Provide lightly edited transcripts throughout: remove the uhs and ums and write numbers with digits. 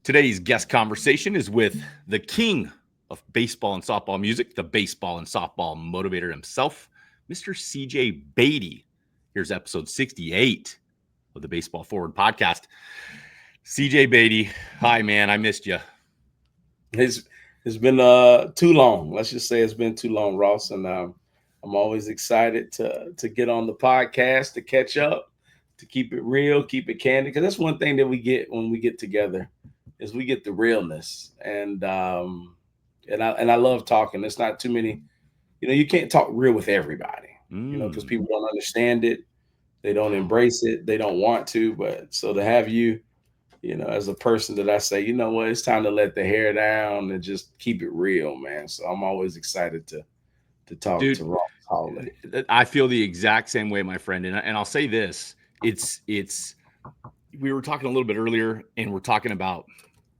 Today's guest conversation is with the king of baseball and softball music, the baseball and softball motivator himself, Mr. CJ Beatty. Here's episode 68 of the Baseball Forward podcast. CJ Beatty, hi man, I missed you. It's been too long. Let's just say it's been too long, Ross. And I'm always excited to get on the podcast, to catch up, to keep it real, keep it candid. Because that's one thing that we get when we get together is we get the realness. And I love talking. There's not too many, you can't talk real with everybody, because people don't understand it, they don't embrace it, they don't want to. But so to have you, as a person that I say, you know what, it's time to let the hair down and just keep it real, man. So I'm always excited to talk Dude, to Ross Hawley. I feel the exact same way, my friend. And I'll say this, it's we were talking a little bit earlier and we're talking about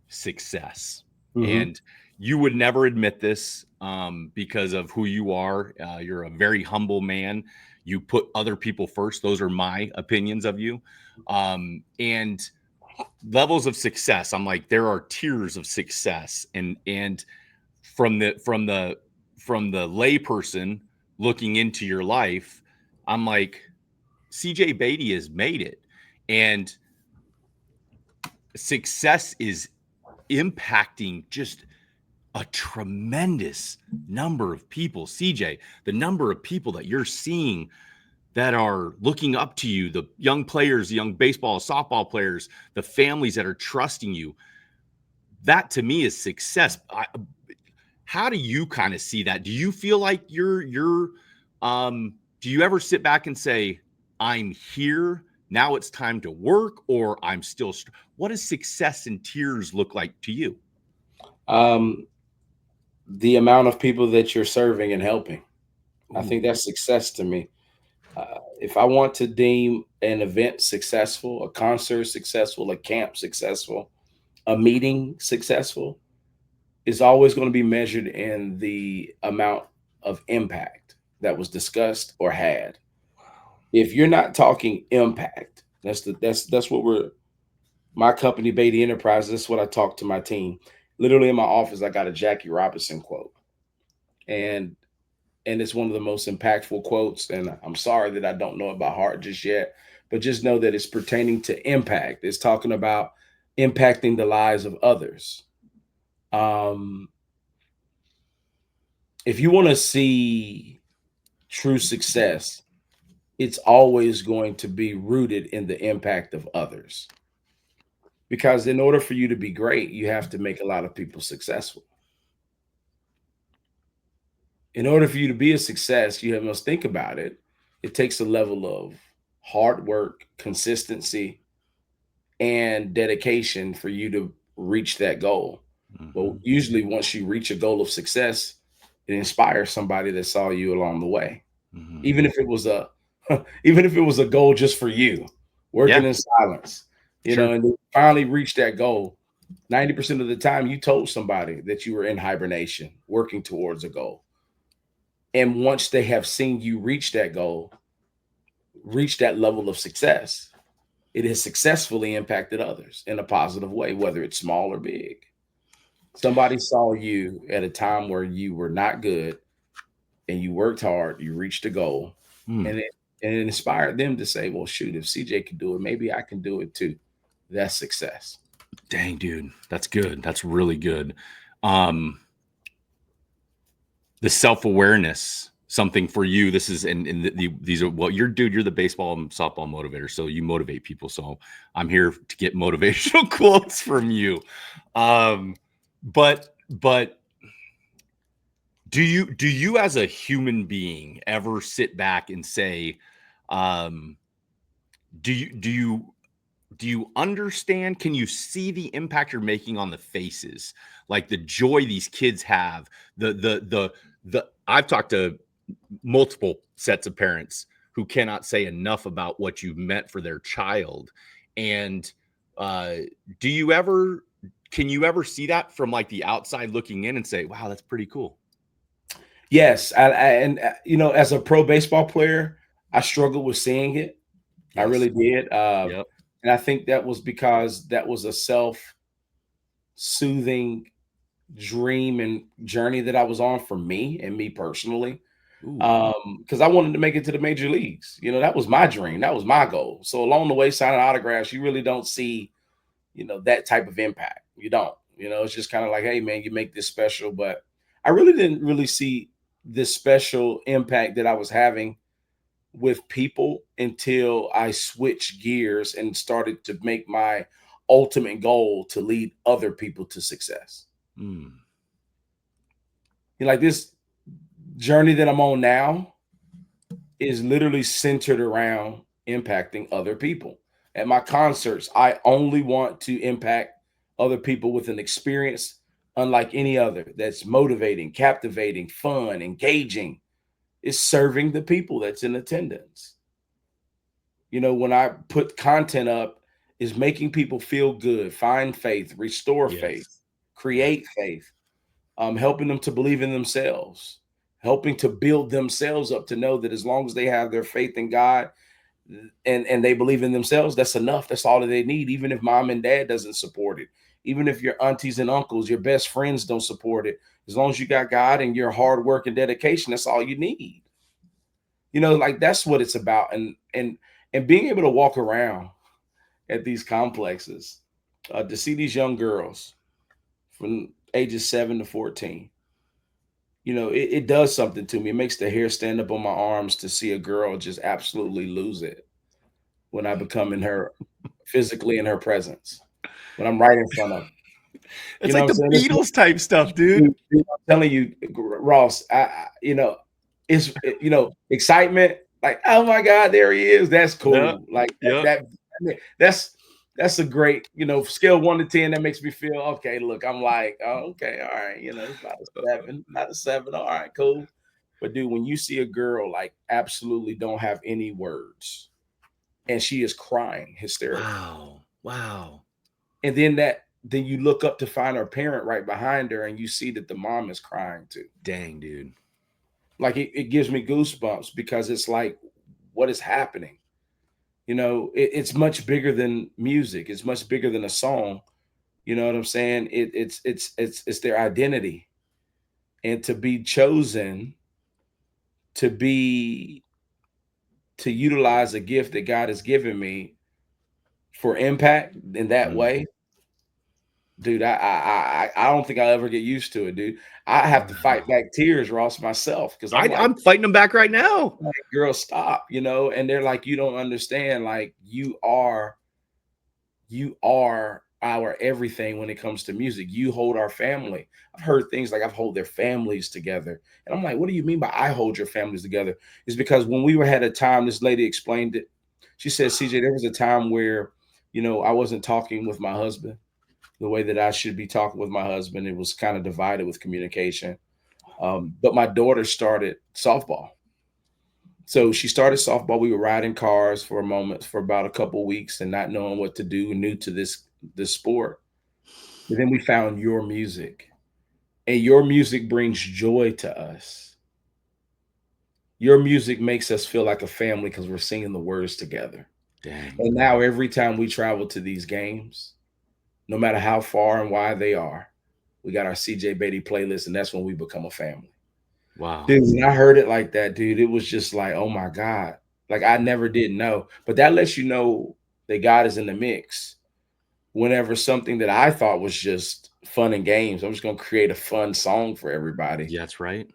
success. Mm-hmm. And you would never admit this because of who you are. You're a very humble man. You put other people first. Those are my opinions of you. And levels of success. I'm like, there are tiers of success. And from the layperson looking into your life, I'm like, CJ Beatty has made it. And success is impacting just a tremendous number of people. CJ, the number of people that you're seeing that are looking up to you, the young players, the young baseball, softball players, the families that are trusting you, that to me is success. How do you kind of see that? Do you feel like do you ever sit back and say, I'm here, now it's time to work, or I'm still, what does success in tiers look like to you? The amount of people that you're serving and helping, I Ooh. think that's success to me. If I want to deem an event successful, a concert successful, a camp successful, a meeting successful, it's always going to be measured in the amount of impact that was discussed or had. If you're not talking impact, that's what my company, Beatty Enterprises, that's what I talk to my team. Literally in my office, I got a Jackie Robinson quote. And it's one of the most impactful quotes. And I'm sorry that I don't know it by heart just yet, but just know that it's pertaining to impact. It's talking about impacting the lives of others. If you want to see true success, it's always going to be rooted in the impact of others. Because in order for you to be great, you have to make a lot of people successful. In order for you to be a success, you must think about it. It takes a level of hard work, consistency, and dedication for you to reach that goal. Mm-hmm. But usually once you reach a goal of success, it inspires somebody that saw you along the way. Mm-hmm. Even if it was a goal just for you, working in silence, Sure. and you finally reached that goal. 90% of the time you told somebody that you were in hibernation, working towards a goal. And once they have seen you reach that goal, reach that level of success, it has successfully impacted others in a positive way, whether it's small or big. Somebody saw you at a time where you were not good and you worked hard, you reached a goal, and it inspired them to say, well, shoot, if CJ can do it, maybe I can do it too. That's success. Dang, dude, that's good. That's really good. The self-awareness, something for you. This is, these are, well, you're the baseball and softball motivator. So you motivate people. So I'm here to get motivational quotes from you. But do you as a human being ever sit back and say, do you understand? Can you see the impact you're making on the faces, like the joy these kids have? I've talked to multiple sets of parents who cannot say enough about what you've meant for their child. And can you ever see that from like the outside looking in and say, wow, that's pretty cool? Yes. As a pro baseball player, I struggled with seeing it. Yes. I really did. Yep. And I think that was because that was a soothing dream and journey that I was on for me and me personally. Ooh. Because I wanted to make it to the major leagues. You know, that was my dream. That was my goal. So along the way, signing autographs, you really don't see, that type of impact. You don't. It's just kind of like, hey, man, you make this special. But I really didn't really see this special impact that I was having with people until I switched gears and started to make my ultimate goal to lead other people to success. Mm. Like this journey that I'm on now is literally centered around impacting other people. At my concerts, I only want to impact other people with an experience unlike any other that's motivating, captivating, fun, engaging. Is serving the people that's in attendance. When I put content up, is making people feel good, find faith, restore faith, Yes. create faith, helping them to believe in themselves, helping to build themselves up to know that as long as they have their faith in God and they believe in themselves, that's enough. That's all that they need. Even if mom and dad doesn't support it, even if your aunties and uncles, your best friends don't support it, as long as you got God and your hard work and dedication, that's all you need. Like that's what it's about. And being able to walk around at these complexes, to see these young girls from ages 7 to 14, it does something to me. It makes the hair stand up on my arms to see a girl just absolutely lose it when I become in her physically in her presence, when I'm right in front of her. It's What like I'm the saying? Beatles type stuff, dude. Dude, I'm telling you, Ross, it's excitement. Like, oh my God, there he is. That's Yeah. cool. Like Yeah. that's a great, scale 1 to 10. That makes me feel okay. Look, I'm like, oh, okay, all right. It's about a 7, not a 7. All right, cool. But dude, when you see a girl like absolutely don't have any words and she is crying hysterically, Wow. Wow. and then you look up to find her parent right behind her and you see that the mom is crying too. Dang, dude. Like it gives me goosebumps because it's like, what is happening? It's much bigger than music. It's much bigger than a song. You know what I'm saying? It's their identity, and to be chosen to be to utilize a gift that God has given me for impact in that Mm. way, dude. I don't think I'll ever get used to it, dude. I have to fight Wow. back tears, Ross, myself, because I'm like, I'm fighting them back right now. like, girl, stop, and they're like, you don't understand, like you are our everything when it comes to music. You hold our family. I've heard things like I've hold their families together. And I'm like, what do you mean by I hold your families together? It's because when we were had a time, this lady explained it. She said, CJ, there was a time where, I wasn't talking with my husband the way that I should be talking with my husband. It was kind of divided with communication. But my daughter started softball. So she started softball. We were riding cars for a moment for about a couple weeks and not knowing what to do, new to this sport. But then we found your music, and your music brings joy to us. Your music makes us feel like a family because we're singing the words together. Dang. And now every time we travel to these games, no matter how far and wide they are, we got our CJ Beatty playlist, and that's when we become a family. Wow. Dude, when I heard it like that, dude, it was just like, oh my God. Like I never did know. But that lets you know that God is in the mix. Whenever something that I thought was just fun and games, I'm just gonna create a fun song for everybody. Yeah, that's right.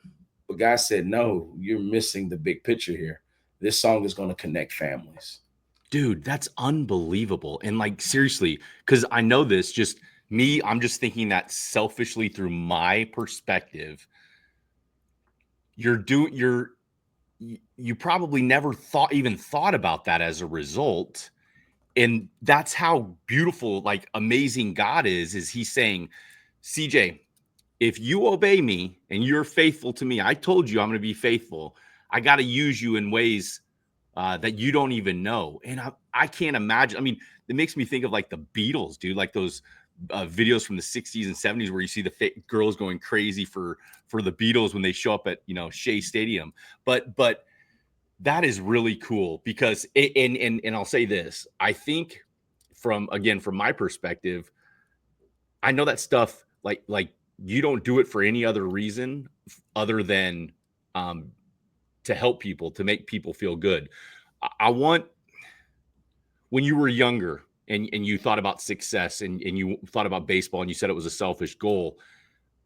But God said, no, you're missing the big picture here. This song is gonna connect families. Dude, that's unbelievable. And like seriously, because I know this, just me, I'm just thinking that selfishly through my perspective. You probably never thought about that as a result. And that's how beautiful, like amazing God is he's saying, CJ, if you obey me and you're faithful to me, I told you I'm going to be faithful. I got to use you in ways that you don't even know. And I can't imagine. I mean, it makes me think of like the Beatles, dude, like those videos from the 60s and 70s where you see the girls going crazy for the Beatles when they show up at, Shea Stadium. But that is really cool because and I'll say this. I think from my perspective, I know that stuff, like you don't do it for any other reason other than to help people, to make people feel good. I want, when you were younger and you thought about success and you thought about baseball and you said it was a selfish goal,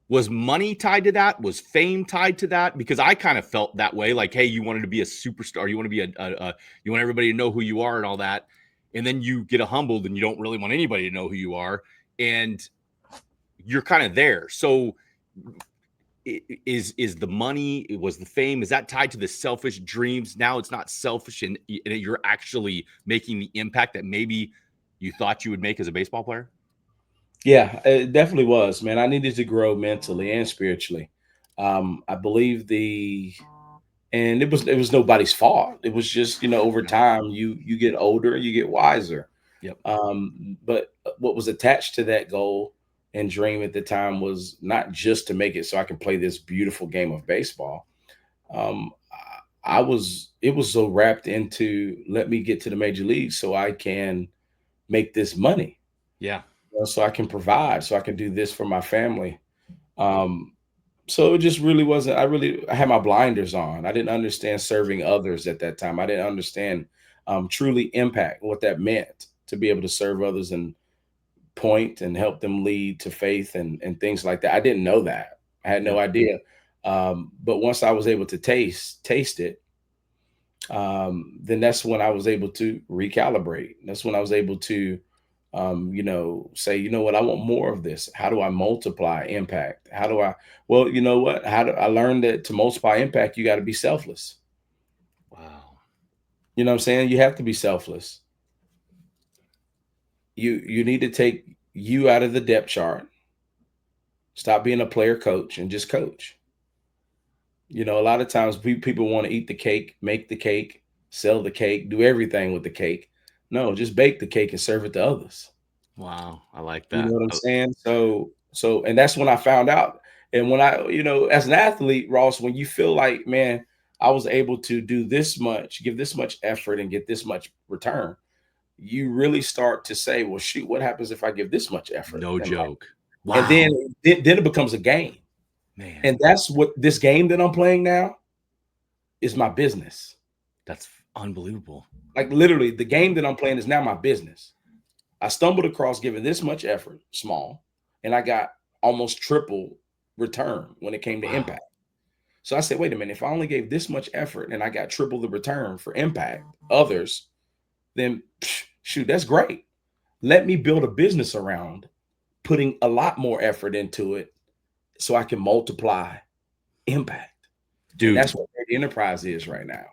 was money tied to that? Was fame tied to that? Because I kind of felt that way. Like, hey, you wanted to be a superstar. You want to be you want everybody to know who you are and all that. And then you get humbled and you don't really want anybody to know who you are. And you're kind of there. So is the money, was the fame, is that tied to the selfish dreams? Now it's not selfish and you're actually making the impact that maybe you thought you would make as a baseball player? Yeah, it definitely was, man. I needed to grow mentally and spiritually. I believe and it was nobody's fault. It was just, over time you get older, you get wiser. Yep. But what was attached to that goal and dream at the time was not just to make it so I can play this beautiful game of baseball. Um, it was so wrapped into, let me get to the major leagues so I can make this money, Yeah. so I can provide, so I can do this for my family. Um, so it just really wasn't, I had my blinders on. I didn't understand serving others at that time. I didn't understand truly impact, what that meant to be able to serve others and point and help them lead to faith and things like that. I didn't know that. I had no Yep. idea. But once I was able to taste it, then that's when I was able to recalibrate. That's when I was able to, say, you know what, I want more of this. How do I multiply impact? How do I, well, you know what, how do I learn that to multiply impact, you got to be selfless. Wow. You know what I'm saying? You have to be selfless. You need to take you out of the depth chart. Stop being a player coach and just coach. A lot of times people want to eat the cake, make the cake, sell the cake, do everything with the cake. No, just bake the cake and serve it to others. Wow. I like You know that. what I'm saying? And that's when I found out. And when I, as an athlete, Ross, when you feel like, man, I was able to do this much, give this much effort and get this much return, you really start to say, well, shoot, what happens if I give this much effort? No joke. And then, Wow. then it becomes a game. Man, And that's what this game that I'm playing now is, my business. that's unbelievable. Like, literally, the game that I'm playing is now my business. I stumbled across giving this much effort, small, and I got almost triple return when it came to Wow. impact. So I said, wait a minute, if I only gave this much effort and I got triple the return for impact, others, then shoot, that's great. Let me build a business around putting a lot more effort into it so I can multiply impact. Dude, and that's what the enterprise is right now.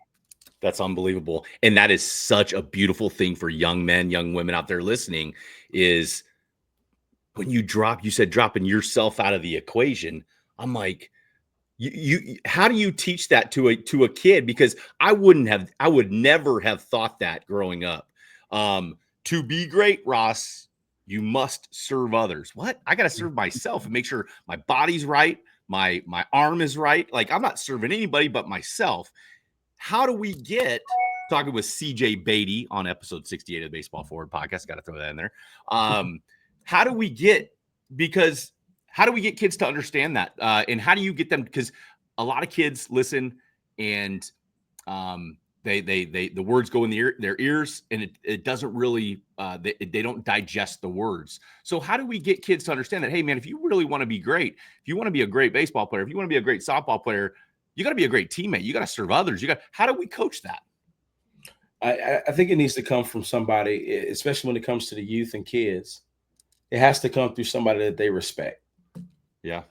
that's unbelievable. And that is such a beautiful thing for young men, young women out there listening, is when you said dropping yourself out of the equation. I'm like, how do you teach that to a kid? Because I would never have thought that growing up. To be great, Ross, you must serve others. What? I got to serve myself and make sure my body's right, my arm is right. Like, I'm not serving anybody but myself. How do we get, talking with CJ Beatty on episode 68 of the Baseball Forward podcast? Got to throw that in there. How do we get, because how do we get kids to understand that? And how do you get them? Because a lot of kids listen and the words go in their ears, and it doesn't really, they don't digest the words. So how do we get kids to understand that, hey man, if you really want to be great, if you want to be a great baseball player, if you want to be a great softball player, you got to be a great teammate. You got to serve others. How do we coach that? I think it needs to come from somebody, especially when it comes to the youth and kids. It has to come through somebody that they respect. Yeah.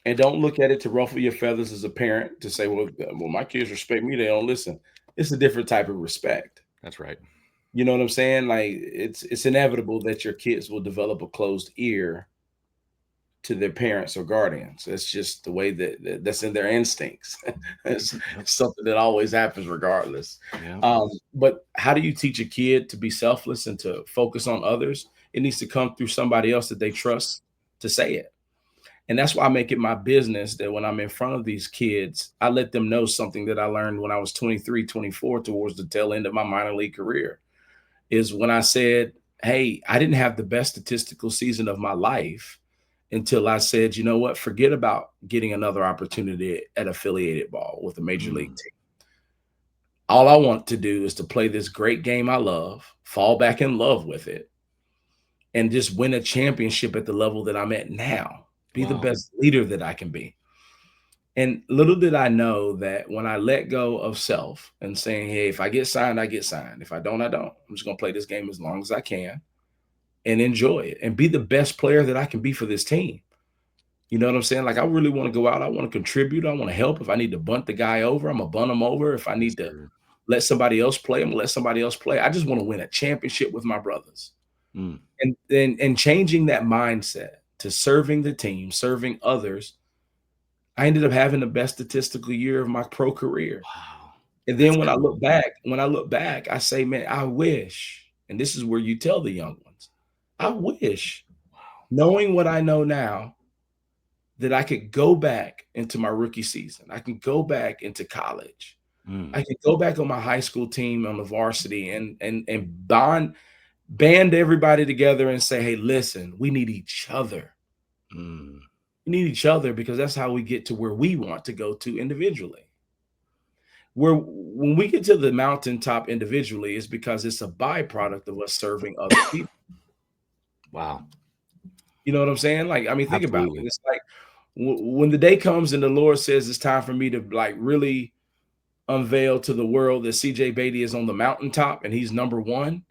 And don't look at it to ruffle your feathers as a parent to say, well, my kids respect me, they don't listen. It's a different type of respect. That's right. You know what I'm saying? Like, it's inevitable that your kids will develop a closed ear to their parents or guardians. That's just the way that's in their instincts. It's something that always happens regardless. Yeah. But how do you teach a kid to be selfless and to focus on others? It needs to come through somebody else that they trust to say it. And that's why I make it my business that when I'm in front of these kids, I let them know something that I learned when I was 23, 24, towards the tail end of my minor league career, is when I said, hey, I didn't have the best statistical season of my life until I said, you know what, forget about getting another opportunity at affiliated ball with a major league Mm. team. All I want to do is to play this great game I love, fall back in love with it, and just win a championship at the level that I'm at now. Be the Wow. best leader that I can be. And little did I know that when I let go of self and saying, hey, if I get signed, I get signed. If I don't, I don't. I'm just going to play this game as long as I can and enjoy it and be the best player that I can be for this team. You know what I'm saying? Like, I really want to go out. I want to contribute. I want to help. If I need to bunt the guy over, I'm going to bunt him over. If I Yes, need to sir. let somebody else play, I'm going to let somebody else play. I just want to win a championship with my brothers. Mm. And changing that mindset to serving the team, serving others, I ended up having the best statistical year of my pro career. Wow. And That's then when cool. I look back, I say, man, I wish, and this is where you tell the young ones, I wish, Wow. knowing what I know now, that I could go back into my rookie season. I can go back into college. Mm. I could go back on my high school team on the varsity and band everybody together and say, hey, listen, we need each other. Mm. We need each other because that's how we get to where we want to go to individually. Where when we get to the mountaintop individually is because it's a byproduct of us serving other people. Wow. You know what I'm saying? Like, I mean, think about it. Absolutely. It's like when the day comes and the Lord says it's time for me to like really unveil to the world that CJ Beatty is on the mountaintop and he's number one.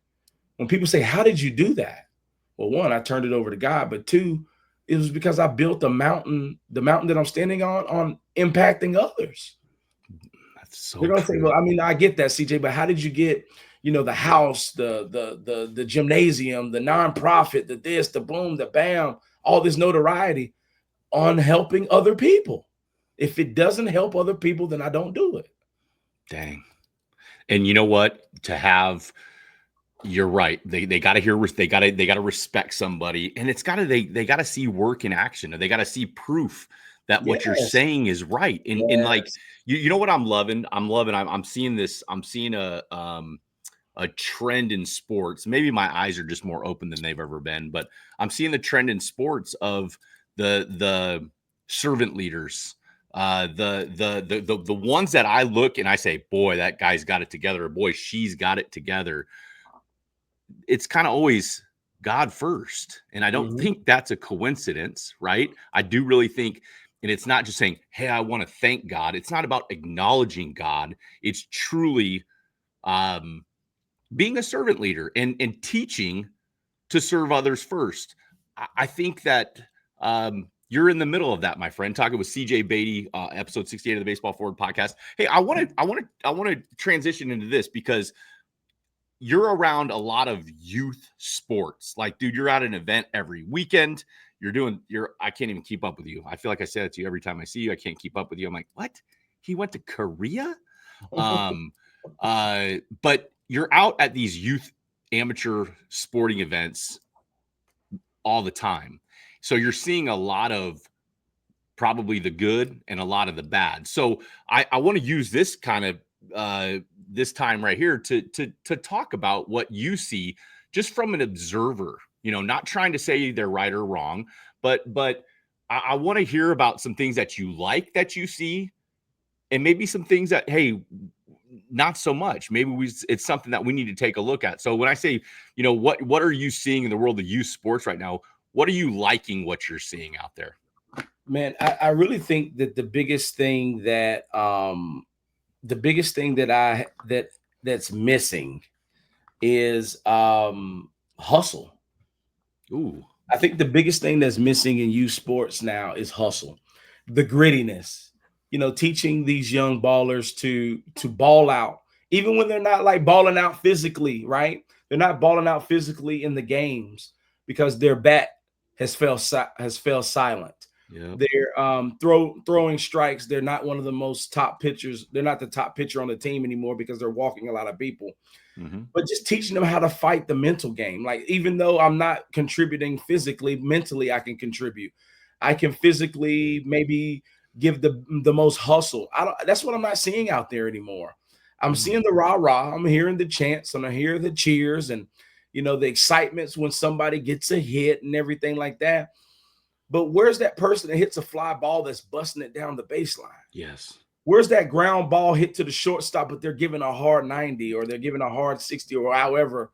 When people say, how did you do that? Well, one, I turned it over to God, but two, it was because I built the mountain that I'm standing on impacting others. That's so They're gonna say, true. well, I mean, I get that, CJ, but how did you get, the house, the gymnasium, the nonprofit, the this, the boom, the bam, all this notoriety on helping other people? If it doesn't help other people, then I don't do it. Dang. And you know what? You're right. They got to hear. They got to respect somebody, and it's got to they got to see work in action. Or they got to see proof that what you're Yes, saying is right. And like yes. you know what I'm loving. I'm seeing this. I'm seeing a trend in sports. Maybe my eyes are just more open than they've ever been, but I'm seeing the trend in sports of the servant leaders. The ones that I look and I say, boy, that guy's got it together, or boy, she's got it together. It's kind of always God first. And I don't Mhm. think that's a coincidence, right? I do really think, and it's not just saying, hey, I want to thank God. It's not about acknowledging God. It's truly um, being a servant leader and teaching to serve others first. I think that you're in the middle of that, my friend. Talking with CJ Beatty, episode 68 of the Baseball Forward podcast. Hey, I want to transition into this because you're around a lot of youth sports. Like, dude, you're at an event every weekend. I can't even keep up with you. I feel like I say that to you every time I see you. I can't keep up with you. I'm like, what? He went to Korea? Um, but you're out at these youth amateur sporting events all the time. So you're seeing a lot of probably the good and a lot of the bad. So I want to use this kind of this time right here to talk about what you see just from an observer, not trying to say they're right or wrong, but I want to hear about some things that you like that you see, and maybe some things that, hey, not so much. Maybe it's something that we need to take a look at. So when I say, what are you seeing in the world of youth sports right now? What are you liking what you're seeing out there? Man, I really think that the biggest thing that's missing is hustle. Ooh. I think the biggest thing that's missing in youth sports now is hustle, the grittiness. Teaching these young ballers to ball out, even when they're not like balling out physically, right? They're not balling out physically in the games because their bat has fell silent. Yeah. They're throwing strikes. They're not one of the most top pitchers. They're not the top pitcher on the team anymore because they're walking a lot of people, Mm-hmm. but just teaching them how to fight the mental game. Like, even though I'm not contributing physically, mentally I can contribute. I can physically maybe give the most hustle. That's what I'm not seeing out there anymore. I'm Mm. seeing the rah-rah. I'm hearing the chants and I hear the cheers, and the excitement's when somebody gets a hit and everything like that. But where's that person that hits a fly ball that's busting it down the baseline? Yes. Where's that ground ball hit to the shortstop, but they're giving a hard 90 or they're giving a hard 60 or however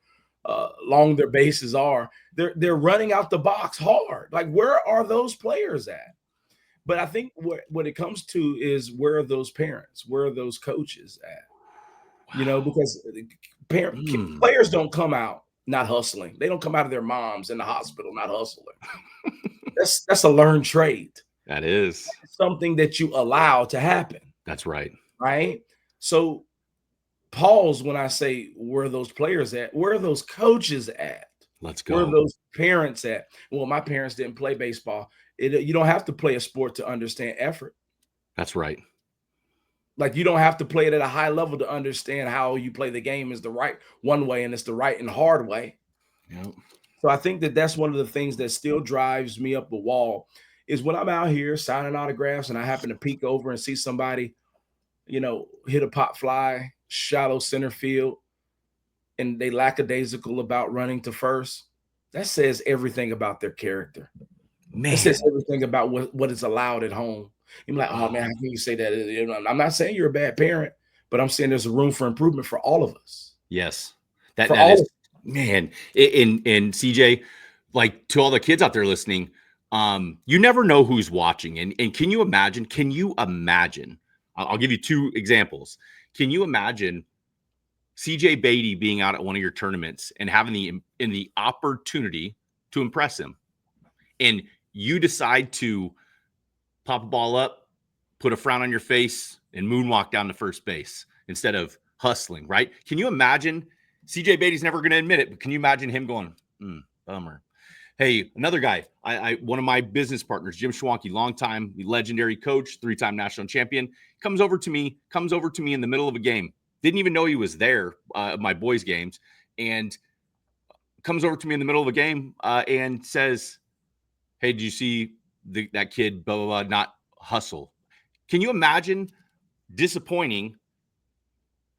long their bases are? They're running out the box hard. Like, where are those players at? But I think what it comes to is, where are those parents? Where are those coaches at? Wow. Because players don't come out not hustling. They don't come out of their moms in the hospital not hustling. That's a learned trait. That is something that you allow to happen. That's right. Right. So pause when I say, where are those players at? Where are those coaches at? Let's go. Where are those parents at? Well, my parents didn't play baseball. You don't have to play a sport to understand effort. That's right. Like, you don't have to play it at a high level to understand how you play the game is the right one way and it's the right and hard way. Yep. So I think that's one of the things that still drives me up the wall, is when I'm out here signing autographs and I happen to peek over and see somebody, hit a pop fly, shallow center field, and they lackadaisical about running to first. That says everything about their character. Man. It says everything about what is allowed at home. You're like, oh man, how can you say that? I'm not saying you're a bad parent, but I'm saying there's a room for improvement for all of us. Yes. That is, man. And CJ, like, to all the kids out there listening, you never know who's watching. And can you imagine, I'll give you two examples. Can you imagine CJ Beatty being out at one of your tournaments and having the opportunity to impress him, and you decide to pop a ball up, put a frown on your face, and moonwalk down to first base instead of hustling, right? Can you imagine? CJ Beatty's never going to admit it, but can you imagine him going, bummer? Hey, another guy, one of my business partners, Jim Schwanke, longtime legendary coach, 3-time national champion, comes over to me in the middle of a game. Didn't even know he was there, my boys' games, and comes over to me in the middle of a game and says, hey, did you see that kid, blah, blah, blah, not hustle? Can you imagine disappointing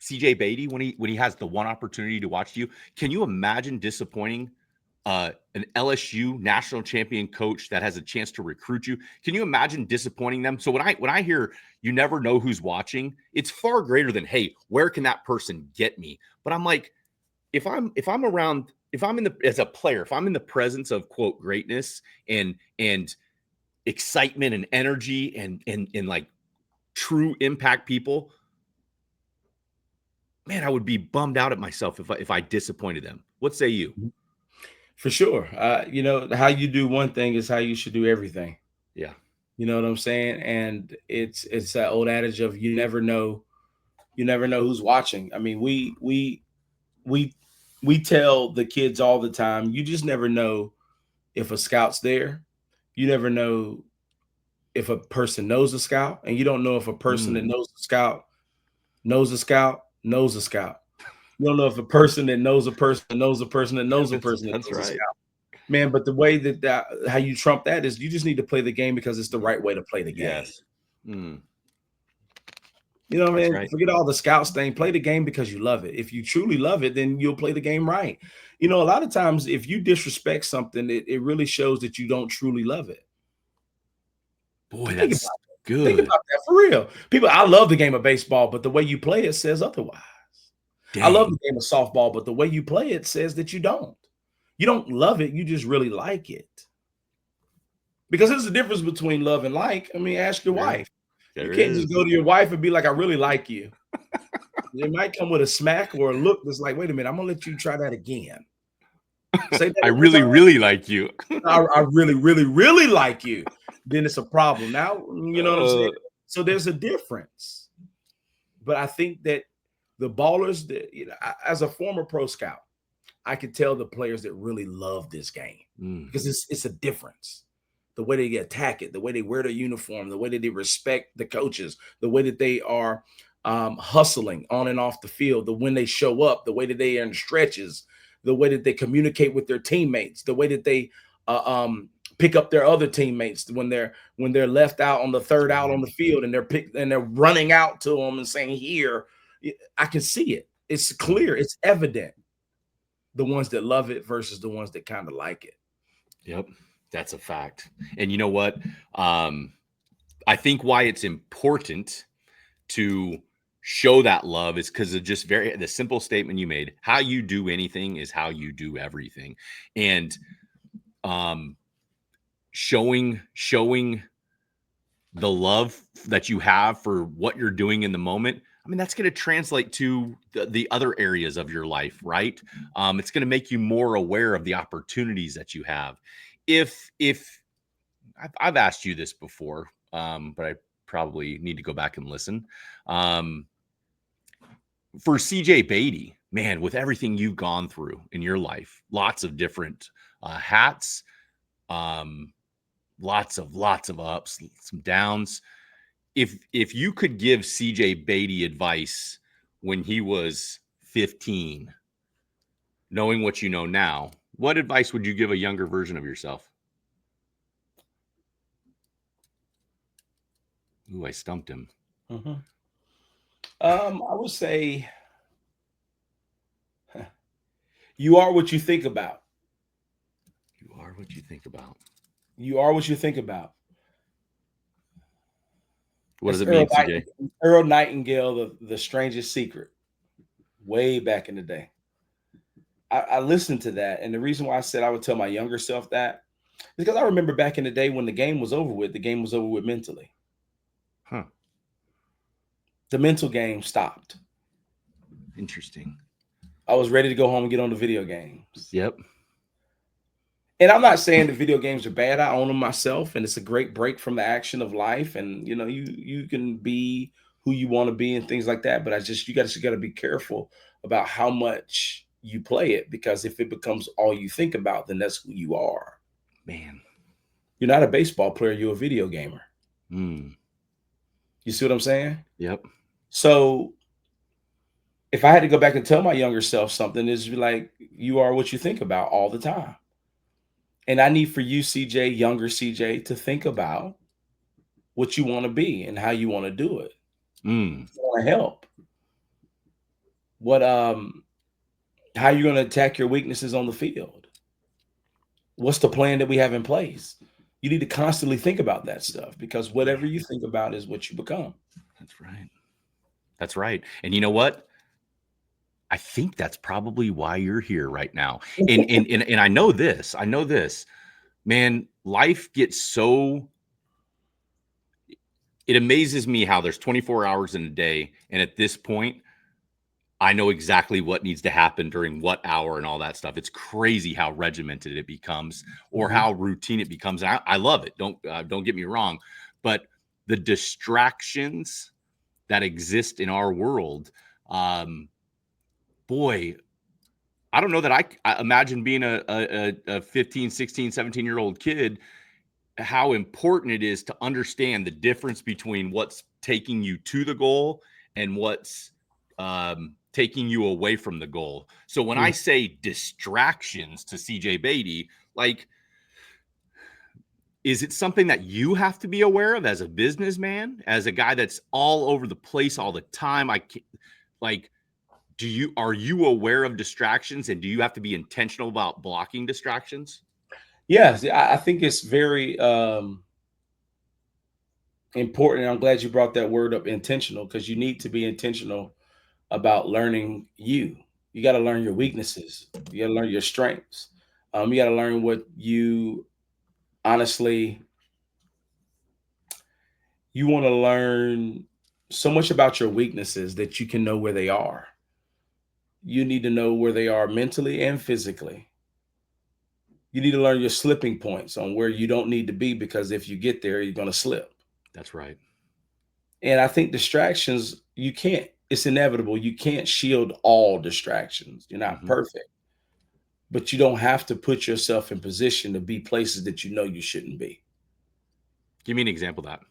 CJ Beatty when he has the one opportunity to watch you? Can you imagine disappointing an LSU national champion coach that has a chance to recruit you? Can you imagine disappointing them? So when I hear you never know who's watching, it's far greater than, hey, where can that person get me? But I'm like, if I'm as a player, if I'm in the presence of, quote, greatness and excitement and energy and like true impact people, man, I would be bummed out at myself if I disappointed them. What say you? For sure. How you do one thing is how you should do everything. Yeah. You know what I'm saying? And it's that old adage of, you never know who's watching. I mean, we tell the kids all the time, you just never know if a scout's there. You never know if a person knows a scout, and you don't know if a person that knows a scout knows a scout knows a scout. You don't know if a person that knows a person that knows a person that knows a person that knows a scout. Man, but the way that how you trump that is, you just need to play the game because it's the right way to play the game. Yes. You know what I mean? Right. Forget all the scouts thing. Play the game because you love it. If you truly love it, then you'll play the game right. A lot of times if you disrespect something, it really shows that you don't truly love it. Boy, that's good. Think about that for real. People, I love the game of baseball, but the way you play it says otherwise. Dang. I love the game of softball, but the way you play it says that you don't. You don't love it. You just really like it. Because there's a difference between love and like. I mean, ask your wife. You can't just go to your wife and be like, I really like you. It might come with a smack or a look that's like, wait a minute, I'm going to let you try that again. Say that I really, really like you. I really, really, really like you. Then it's a problem. Now, you know what I'm saying? So there's a difference. But I think that the ballers, as a former pro scout, I could tell the players that really love this game because it's a difference. The way they attack it, the way they wear their uniform, the way that they respect the coaches, the way that they are hustling on and off the field, the when they show up, the way that they are in stretches, the way that they communicate with their teammates, the way that they pick up their other teammates when they're left out on the third out on the field and they're running out to them and saying, here, I can see it. It's clear. It's evident. the ones that love it versus the ones that kind of like it. Yep, that's a fact. And you know what? I think why it's important to show that love is because of just the simple statement you made. How you do anything is how you do everything. And showing the love that you have for what you're doing in the moment, I mean, that's going to translate to the other areas of your life, right? It's going to make you more aware of the opportunities that you have. If I've asked you this before, but I probably need to go back and listen. For CJ Beatty, man, with everything you've gone through in your life, lots of different hats, lots of ups, some downs. If you could give CJ Beatty advice when he was 15, knowing what you know now, what advice would you give a younger version of yourself? Ooh, I stumped him. Mm-hmm. I would say you are what you think about. You are what you think about. You are what you think about. What does it mean, CJ? Earl Nightingale, the strangest secret, way back in the day. I listened to that, and the reason why I said I would tell my younger self that is because I remember back in the day when the game was over with, the game was over with mentally. Huh. The mental game stopped. Interesting. I was ready to go home and get on the video games. Yep. And I'm not saying the video games are bad. I own them myself, and it's a great break from the action of life. And you know, you can be who you want to be and things like that. But you got to be careful about how much you play it, because if it becomes all you think about, then that's who you are. Man, you're not a baseball player. You're a video gamer. Mm. You see what I'm saying? Yep. So if I had to go back and tell my younger self something, is like, you are what you think about all the time. And I need for you, CJ, younger CJ, to think about what you want to be and how you want to do it. Mm. You want to help. How you're going to attack your weaknesses on the field. What's the plan that we have in place? You need to constantly think about that stuff, because whatever you think about is what you become. That's right. That's right. And you know what? I think that's probably why you're here right now. And I know this. Man, life gets so, it amazes me how there's 24 hours in a day. And at this point, I know exactly what needs to happen during what hour and all that stuff. It's crazy how regimented it becomes, or how routine it becomes. I love it. Don't get me wrong, but the distractions that exist in our world, boy, I don't know that I imagine being a 15, 16, 17-year-old kid, how important it is to understand the difference between what's taking you to the goal and what's taking you away from the goal. So when I say distractions to CJ Beatty, like, is it something that you have to be aware of as a businessman, as a guy that's all over the place all the time? I can't, like, are you aware of distractions, and do you have to be intentional about blocking distractions? Yes, I think it's very important. I'm glad you brought that word up, intentional, because you need to be intentional about learning you. You got to learn your weaknesses. You got to learn your strengths. You got to learn what you honestly, you want to learn so much about your weaknesses that you can know where they are. You need to know where they are mentally and physically. You need to learn your slipping points on where you don't need to be, because if you get there, you're going to slip. That's right. And I think distractions, it's inevitable. You can't shield all distractions. You're not perfect, but you don't have to put yourself in position to be places that you know you shouldn't be. Give me an example of that.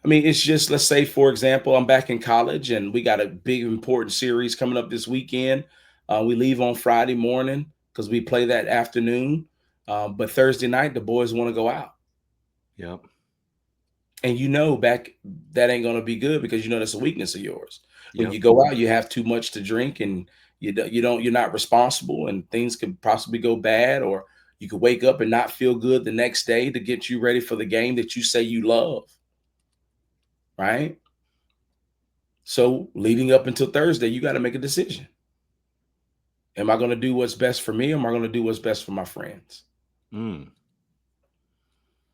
I mean, it's just, let's say, for example, I'm back in college and we got a big, important series coming up this weekend. We leave on Friday morning because we play that afternoon. But Thursday night, the boys want to go out. Yep. And that ain't going to be good, because that's a weakness of yours. When Yep. you go out, you have too much to drink and you're not responsible, and things could possibly go bad, or you could wake up and not feel good the next day to get you ready for the game that you say you love, right? So leading up until Thursday, you got to make a decision. Am I going to do what's best for me, or am I going to do what's best for my friends? Mm.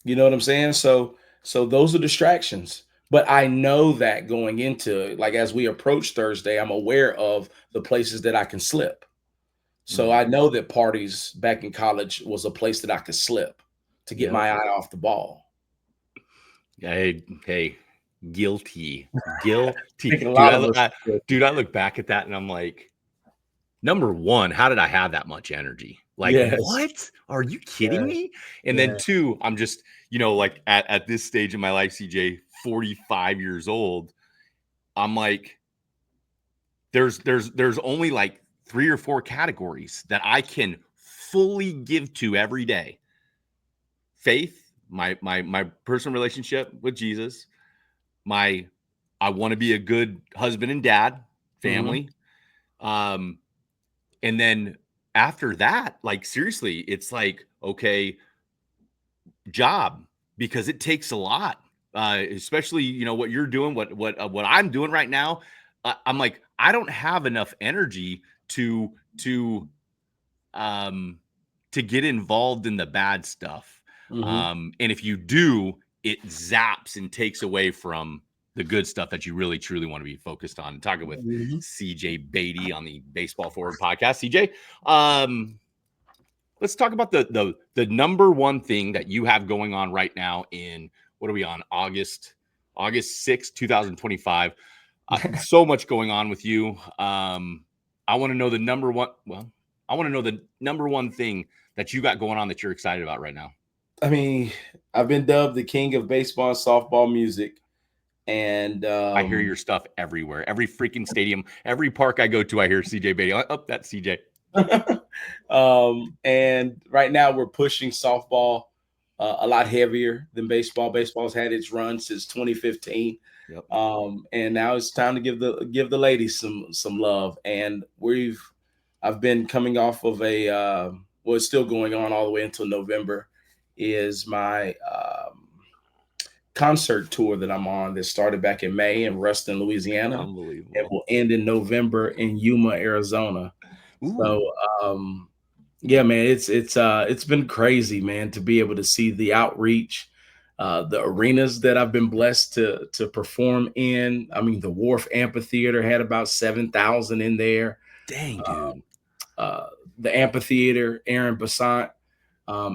You know what I'm saying? So those are distractions. But I know that going into, like, as we approach Thursday, I'm aware of the places that I can slip. So I know that parties back in college was a place that I could slip to get my eye off the ball. Hey, guilty. Thinking a Dude, lot of us. I look back at that and I'm like, number one, how did I have that much energy? Like, Yes. what? Are you kidding me? And Yeah. then two, I'm just, like at this stage in my life, CJ, 45 years old, I'm like, there's only like 3 or 4 categories that I can fully give to every day. Faith, my personal relationship with Jesus, I want to be a good husband and dad, family. And then after that, like, seriously, it's like, okay, job, because it takes a lot, especially, what you're doing, what I'm doing right now. I'm like, I don't have enough energy to um get involved in the bad stuff. And if you do, it zaps and takes away from the good stuff that you really truly want to be focused on. Talking with CJ Beatty on the Baseball Forward podcast. CJ, let's talk about the number one thing that you have going on right now in, what are we on, August 6th, 2025. So much going on with you. I want to know the number one thing that you got going on that you're excited about right now. I mean, I've been dubbed the king of baseball and softball music. And I hear your stuff everywhere. Every freaking stadium, every park I go to, I hear CJ Beatty. Oh, that's CJ. And right now we're pushing softball a lot heavier than baseball. Baseball's had its run since 2015. Yep. And now it's time to give the ladies some love. And I've been coming off of it's still going on all the way until November, is my concert tour that I'm on, that started back in May in Ruston, Louisiana. Unbelievable. It will end in November in Yuma, Arizona. Ooh. So yeah, man, it's been crazy, man, to be able to see the outreach, the arenas that I've been blessed to perform in. I mean, the Wharf Amphitheater had about 7,000 in there. Dang, dude. The amphitheater, Aaron Bassant,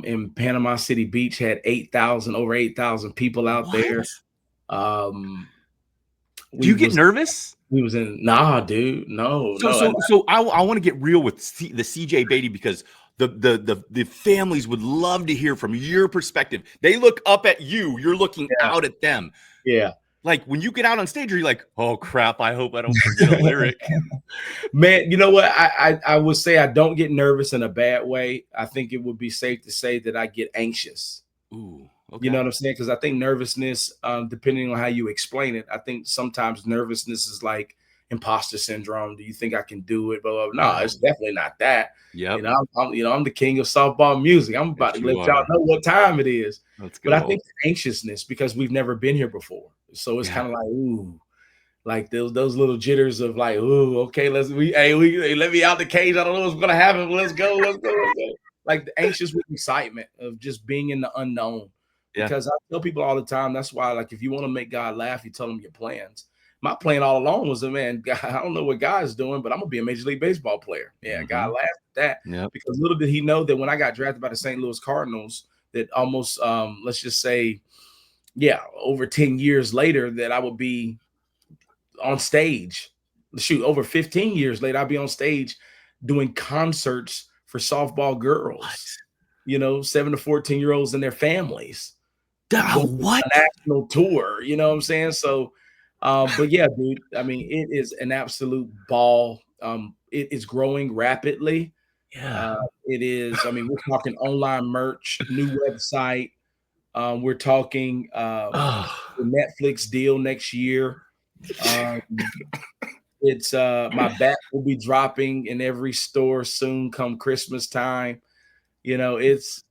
in Panama City Beach, had over 8,000 people out there. Do you get nervous? We was in, nah, dude, no. So I want to get real with the CJ Beatty, because the families would love to hear from your perspective. They look up at you. You're looking out at them. Yeah. Like, when you get out on stage, are you like, oh crap, I hope I don't forget a lyric? Man, you know what? I would say I don't get nervous in a bad way. I think it would be safe to say that I get anxious. Ooh, okay. You know what I'm saying? Because I think nervousness, depending on how you explain it, I think sometimes nervousness is like imposter syndrome. Do you think I can do it? Blah, blah, blah. No, it's definitely not that. Yeah. I'm the king of softball music. I'm about to let y'all know what time it is. Let's go. But I think anxiousness, because we've never been here before. So it's kind of like, ooh, like those little jitters of like, ooh, okay, let me out the cage. I don't know what's gonna happen. Let's go. Like the anxious with excitement of just being in the unknown. Because I tell people all the time, that's why, like, if you want to make God laugh, you tell him your plans. My plan all along was, man, I don't know what God's doing, but I'm gonna be a Major League Baseball player. Yeah, God laughed at that. Yep. Because little did he know that when I got drafted by the St. Louis Cardinals, that almost let's just say, over 10 years later, that I would be on stage. Shoot, over 15 years later, I'd be on stage doing concerts for softball girls. What? 7 to 14-year-olds and their families. What? A national tour, you know what I'm saying? So, but yeah, dude, I mean, it is an absolute ball. It is growing rapidly. Yeah. It is. I mean, we're talking online merch, new website. We're talking the Netflix deal next year. It's my bat will be dropping in every store soon come Christmas time. You know, it's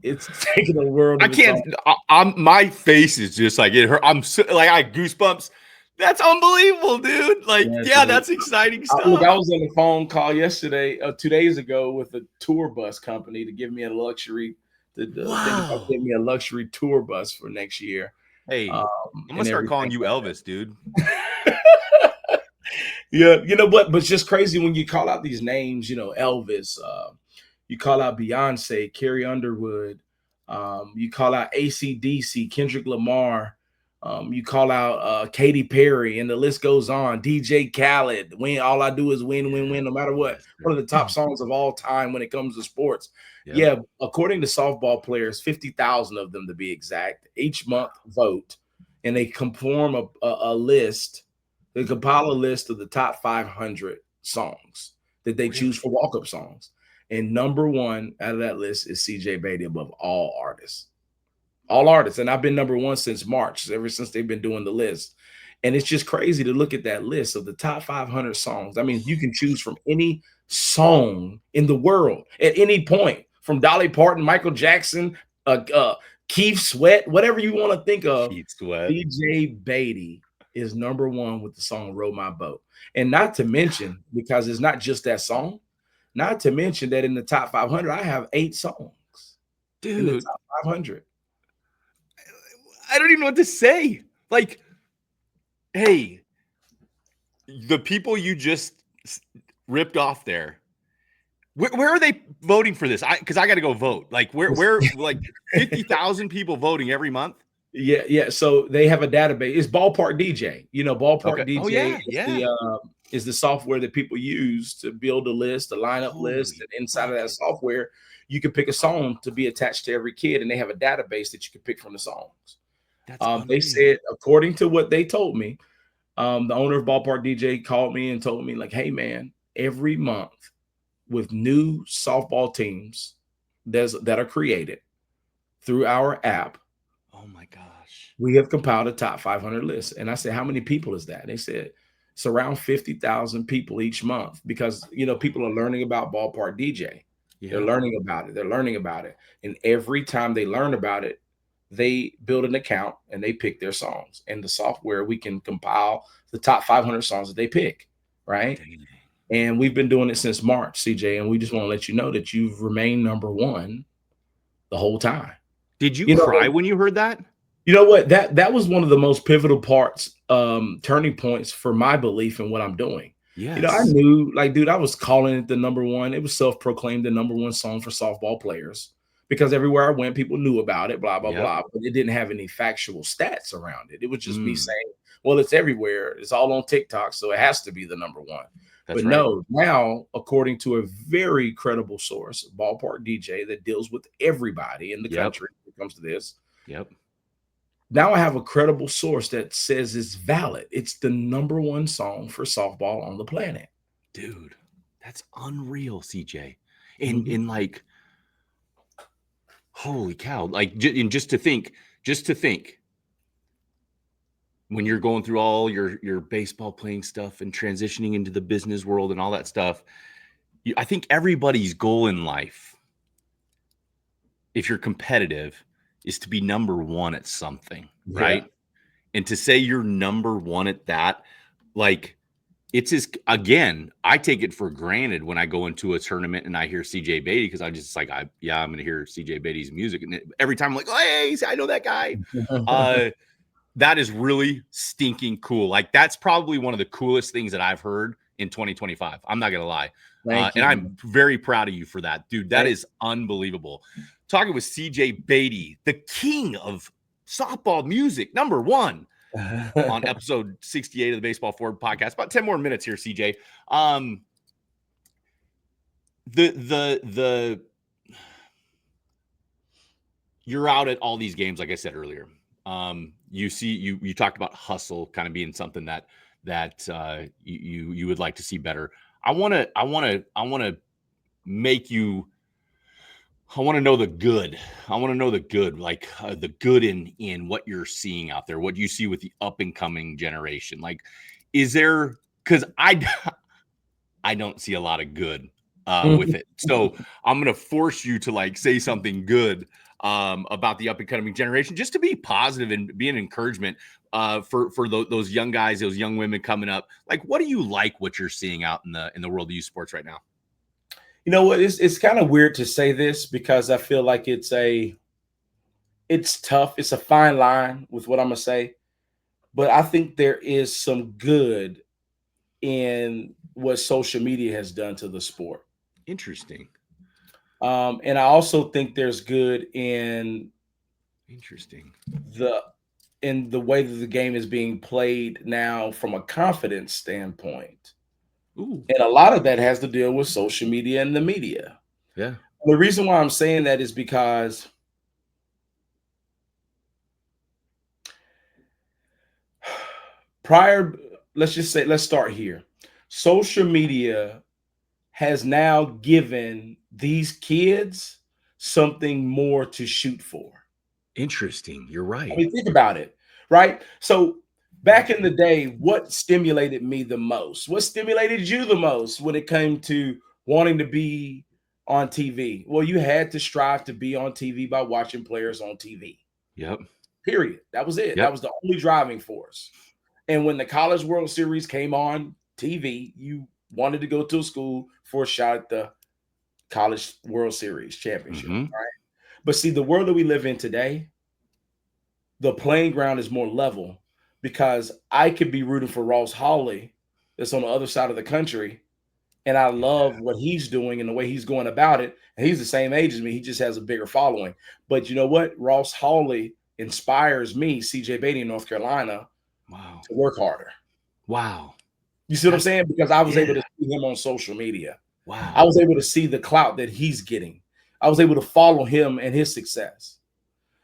taking a world I of its can't. own. My face is just like it hurt. I'm so, like I got goosebumps. That's unbelievable, dude. Like, Yeah, yeah, that's exciting look, stuff. I was on a phone call yesterday, 2 days ago, with a tour bus company to give me a luxury. They Wow. give me a luxury tour bus for next year, Hey, I'm gonna and start calling everything you like Elvis, dude. that. Yeah, you know what? But it's just crazy when you call out these names. You know, Elvis. You call out Beyonce, Carrie Underwood. You call out AC/DC, Kendrick Lamar. You call out Katy Perry, and the list goes on. DJ Khaled. Win. All I do is win, win, win. No matter what. Yes, One sir. of the top songs of all time when it comes to sports. Yep. Yeah, according to softball players, 50,000 of them to be exact, each month vote, and they conform a list. They compile a list of the top 500 songs that they choose Really? for walk-up songs. And number one out of that list is CJ Beatty above all artists. All artists. And I've been number one since March, ever since they've been doing the list. And it's just crazy to look at that list of the top 500 songs. I mean, you can choose from any song in the world at any point, from Dolly Parton, Michael Jackson, Keith Sweat, whatever you want to think of. Keith Sweat. CJ Beatty is number one with the song Row My Boat. And not to mention, because it's not just that song, not to mention that in the top 500, I have 8 songs in the Dude, top 500. I don't even know what to say. Like, hey, the people you just ripped off there. Where are they voting for this? Because I got to go vote. Like, where like 50,000 people voting every month? Yeah. So they have a database. It's Ballpark DJ. You know, Okay. Ballpark Oh DJ yeah, yeah. is the software that people use to build a list, a lineup list, Holy and inside of that buckets. software, you can pick a song to be attached to every kid, and they have a database that you can pick from the songs. That's They unreal. said, according to what they told me, the owner of Ballpark DJ called me and told me, like, hey man, every month with new softball teams that are created through our app, Oh my gosh. we have compiled a top 500 list. And I said, how many people is that? They said it's around 50,000 people each month, because, you know, people are learning about Ballpark DJ. They're Yeah. learning about it. They're learning about it. And every time they learn about it, they build an account and they pick their songs. And the software, we can compile the top 500 songs that they pick, right? Dang. And we've been doing it since March, CJ. And we just want to let you know that you've remained number one the whole time. Did you You know, cry when you heard that? you know what? That was one of the most pivotal parts, turning points for my belief in what I'm doing. You know, I Yes. knew, like, dude, I was calling it the number one. It was self-proclaimed the number one song for softball players, because everywhere I went, people knew about it, blah, blah, Yep. blah. But it didn't have any factual stats around it. It was just me Mm, saying, well, it's everywhere. It's all on TikTok, so it has to be the number one. that's But right. no, now, according to a very credible source, Ballpark DJ, that deals with everybody in the Yep. country when it comes to this, Yep. now I have a credible source that says it's valid. It's the number one song for softball on the planet. Dude, that's unreal, CJ. Mhm. And like, holy cow. Like, and just to think, when you're going through all your baseball playing stuff and transitioning into the business world and all that stuff, I think everybody's goal in life, if you're competitive, is to be number one at something, Yeah. right? And to say you're number one at that, like, it's just, again, I take it for granted when I go into a tournament and I hear CJ Beatty, because I just like, I'm going to hear CJ Beatty's music. And every time I'm like, oh, hey, I know that guy. That is really stinking cool. Like, that's probably one of the coolest things that I've heard in 2025. I'm not going to lie. Thank And you, I'm man. very proud of you for that, dude. That Thank is unbelievable. Talking with CJ Beatty, the king of softball music, number one, on episode 68 of the Baseball Forward podcast. About 10 more minutes here, CJ. The You're out at all these games, like I said earlier. You see, you talked about hustle kind of being something that you would like to see better. I want to make you. I want to know the good. I want to know the good, like the good in what you're seeing out there, what you see with the up and coming generation. Like, is there because I don't see a lot of good with Mhm. it. So I'm gonna force you to like say something good about the up and coming generation, just to be positive and be an encouragement for those young guys, those young women coming up. Like, what do you like what you're seeing out in the world of youth sports right now? You know what? It's kind of weird to say this because I feel like it's tough. It's a fine line with what I'm gonna say, but I think there is some good in what social media has done to the sport. Interesting. And I also think there's good Interesting. the in the way that the game is being played now from a confidence standpoint. Ooh. And a lot of that has to deal with social media and the media. Yeah. The reason why I'm saying that is because prior, let's start here. Social media has now given these kids something more to shoot for. Interesting. You're I right. mean, think about it, right? So back in the day, what stimulated me the most? What stimulated you the most when it came to wanting to be on TV? Well, you had to strive to be on TV by watching players on TV. Yep. Period. That was it. That Yep. was the only driving force. And when the College World Series came on TV, you wanted to go to a school for a shot at the College World Series championship. Mm-hmm. Right. But see, the world that we live in today, the playing ground is more level because I could be rooting for Ross Hawley that's on the other side of the country. And I love what he's doing and the way he's going about it. And he's the same age as me. He just has a bigger following. But you know what? Ross Hawley inspires me, CJ Beatty in North Carolina, Wow. to work harder. Wow. You see what I'm That's saying? Because I was able yeah. to see him on social media. I Wow. was able to see the clout that he's getting. I was able to follow him and his success.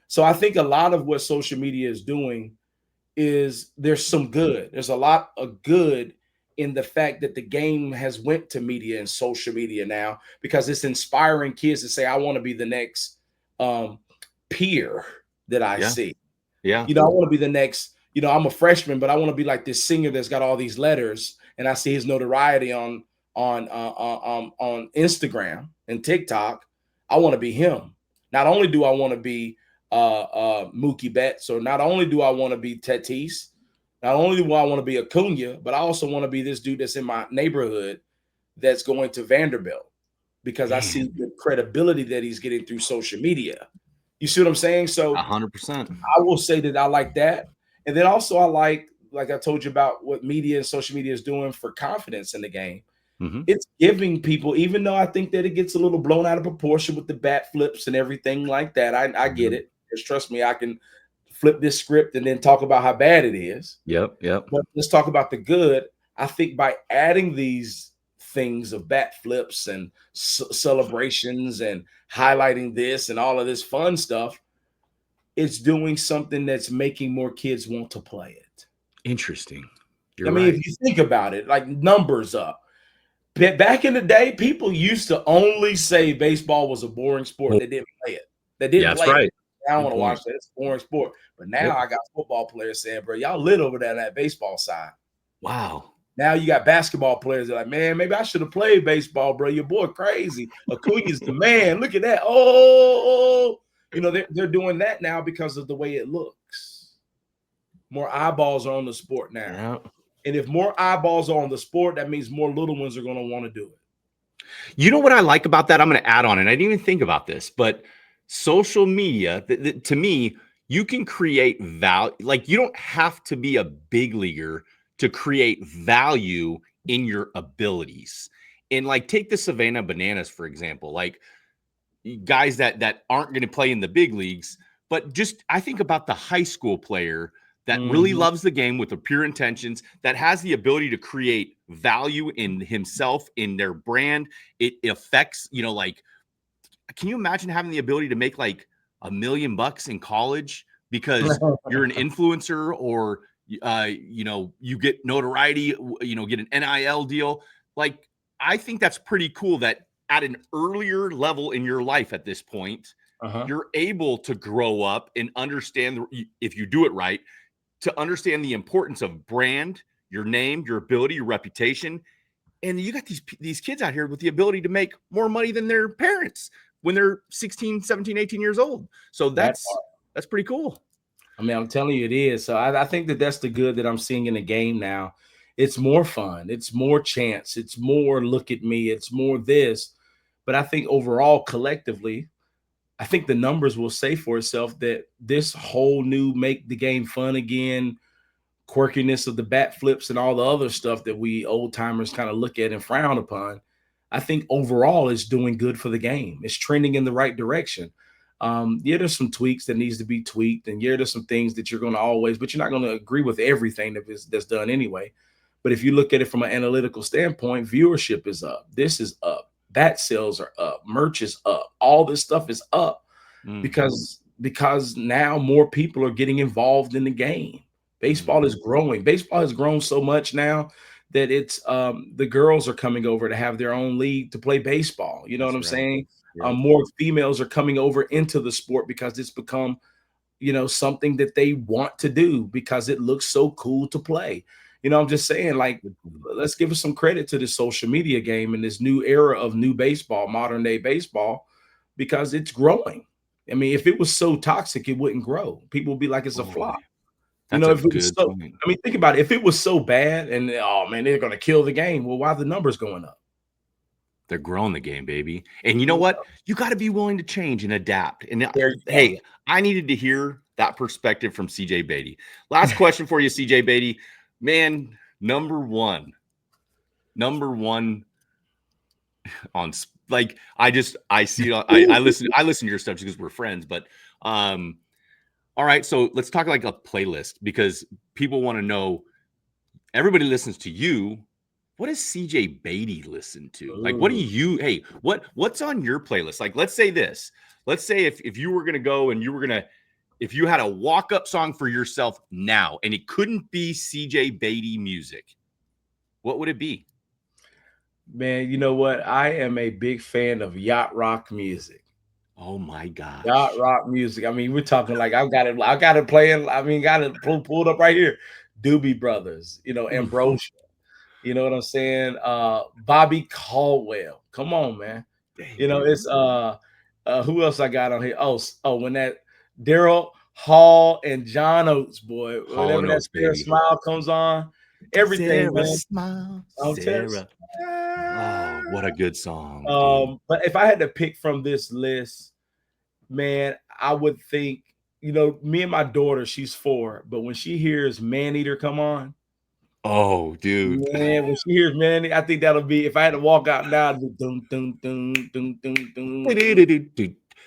So I think a lot of what social media is doing is there's some good. There's a lot of good in the fact that the game has went to media and social media now because it's inspiring kids to say, I want to be the next um, peer that I Yeah. see. Yeah. You know, I want to be the next, I'm a freshman, but I want to be like this singer that's got all these letters, and I see his notoriety on Instagram and TikTok. I want to be him. Not only do I want to be Mookie Betts, or not only do I want to be Tatis, not only do I want to be Acuna, but I also want to be this dude that's in my neighborhood that's going to Vanderbilt because I see Man. the credibility that he's getting through social media. You see what I'm saying? So 100%. I will say that I like that. And then also I like I told you about what media and social media is doing for confidence in the game. Mm-hmm. It's giving people, even though I think that it gets a little blown out of proportion with the bat flips and everything like that. I get it. Just trust me, I can flip this script and then talk about how bad it is. Yep. Yep. But let's talk about the good. I think by adding these things of bat flips and celebrations and highlighting this and all of this fun stuff, it's doing something that's making more kids want to play it. Interesting. I You're mean, right. if you think about it, like numbers up. Back in the day, people used to only say baseball was a boring sport. They didn't play it. They Yeah, didn't that's play it. right. I don't Good want to point. watch that. It's a boring sport. But now Yep. I got football players saying, bro, y'all lit over there on that baseball side. Wow. Now you got basketball players that are like, man, maybe I should have played baseball, bro. Your boy crazy. Acuna's the man. Look at that. Oh. They're doing that now because of the way it looks. More eyeballs are on the sport now. Yeah. And if more eyeballs are on the sport, that means more little ones are going to want to do it. You know what I like about that? I'm going to add on, and I didn't even think about this, but social media, to me, you can create value. Like, you don't have to be a big leaguer to create value in your abilities. And like, take the Savannah Bananas, for example, like guys that aren't going to play in the big leagues, but just I think about the high school player that really Mhm. loves the game with the pure intentions, that has the ability to create value in himself, in their brand. It affects, like, can you imagine having the ability to make like $1 million in college because you're an influencer, or you get notoriety, get an NIL deal? Like, I think that's pretty cool that at an earlier level in your life at this point, Uh-huh. you're able to grow up and understand, if you do it right, to understand the importance of brand, your name, your ability, your reputation. And you got these kids out here with the ability to make more money than their parents when they're 16, 17, 18 years old. So that's pretty cool. I mean, I'm telling you, it is. So I think that's the good that I'm seeing in the game now. It's more fun. It's more chance. It's more look at me. It's more this. But I think overall, collectively, I think the numbers will say for itself that this whole new make the game fun again, quirkiness of the bat flips and all the other stuff that we old timers kind of look at and frown upon, I think overall is doing good for the game. It's trending in the right direction. Yeah, there's some tweaks that needs to be tweaked, and yeah, there's some things that you're going to always, but you're not going to agree with everything that's done anyway. But if you look at it from an analytical standpoint, viewership is up. This is up. Bat sales are up. Merch is up. All this stuff is up because now more people are getting involved in the game. Baseball is growing. Baseball has grown so much now that it's the girls are coming over to have their own league to play baseball. You know what I'm saying? Yep. More females are coming over into the sport because it's become, something that they want to do because it looks so cool to play. I'm just saying, like, let's give us some credit to this social media game and this new era of new baseball, modern day baseball, because it's growing. I mean, if it was so toxic, it wouldn't grow. People would be like, it's a flop. That's if it was so, I mean, think about it. If it was so bad and, oh, man, they're going to kill the game. Well, why are the numbers going up? They're growing the game, baby. And you know what? You got to be willing to change and adapt. And hey, I needed to hear that perspective from CJ Beatty. Last question for you, CJ Beatty. Man, number one on, like, I see I listen to your stuff because we're friends, but all right, so let's talk like a playlist because people want to know. Everybody listens to you. What does CJ Beatty listen to? Like, what do you? Hey, what's on your playlist? Like, let's say this. Let's say if you were gonna go and if you had a walk-up song for yourself now, and it couldn't be CJ Beatty music, what would it be? Man, you know what? I am a big fan of yacht rock music. Oh my gosh. Yacht rock music. I mean, we're talking like I got it playing. I mean, got it pulled up right here. Doobie Brothers, Ambrosia. You know what I'm saying? Bobby Caldwell. Come on, man. It's who else I got on here? Oh, when that Daryl Hall and John Oates, boy. Whenever that Sarah Smile comes on, everything, Sarah man. Smile, Sarah. Oh, what a good song. But if I had to pick from this list, man, I would think, me and my daughter, she's 4, but when she hears Man Eater come on, oh, dude, man, when she hears Man, I think that'll be, if I had to walk out now, dun, dun, dun, dun, dun, dun.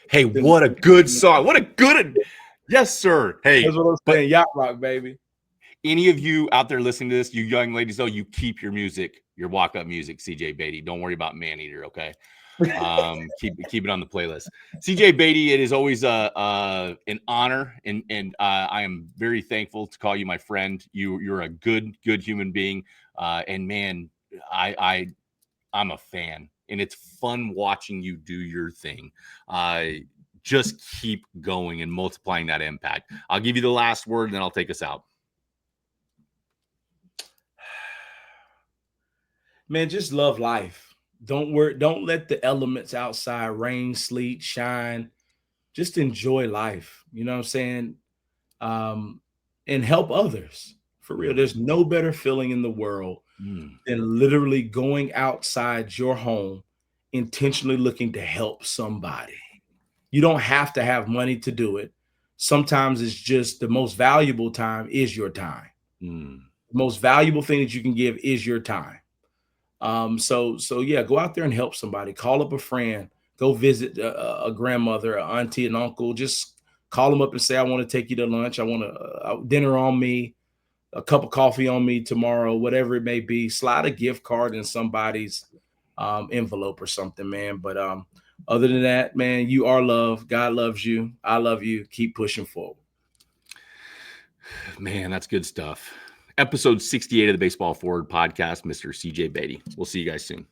Hey, what a good song. What a good, yes, sir. Hey, that's what I'm saying. Yacht rock, baby. Any of you out there listening to this, you young ladies, though, you keep your music, your walk-up music, CJ Beatty. Don't worry about Man Eater, okay? Keep it on the playlist. CJ Beatty, it is always an honor, and I am very thankful to call you my friend. You're a good human being, and man, I'm a fan, and it's fun watching you do your thing. Just keep going and multiplying that impact. I'll give you the last word, and then I'll take us out. Man, just love life. Don't let the elements outside, rain, sleet, shine. Just enjoy life. You know what I'm saying? And help others. For real. There's no better feeling in the world than literally going outside your home, intentionally looking to help somebody. You don't have to have money to do it. Sometimes it's just the most valuable time is your time. The most valuable thing that you can give is your time. So yeah, go out there and help somebody. Call up a friend. Go visit a grandmother, an auntie, an uncle. Just call them up and say, I want to take you to lunch. I want a dinner on me, a cup of coffee on me tomorrow, whatever it may be. Slide a gift card in somebody's envelope or something, man. But other than that, man, you are loved. God loves you. I love you. Keep pushing forward. Man, that's good stuff. Episode 68 of the Baseball Forward podcast, Mr. CJ Beatty. We'll see you guys soon.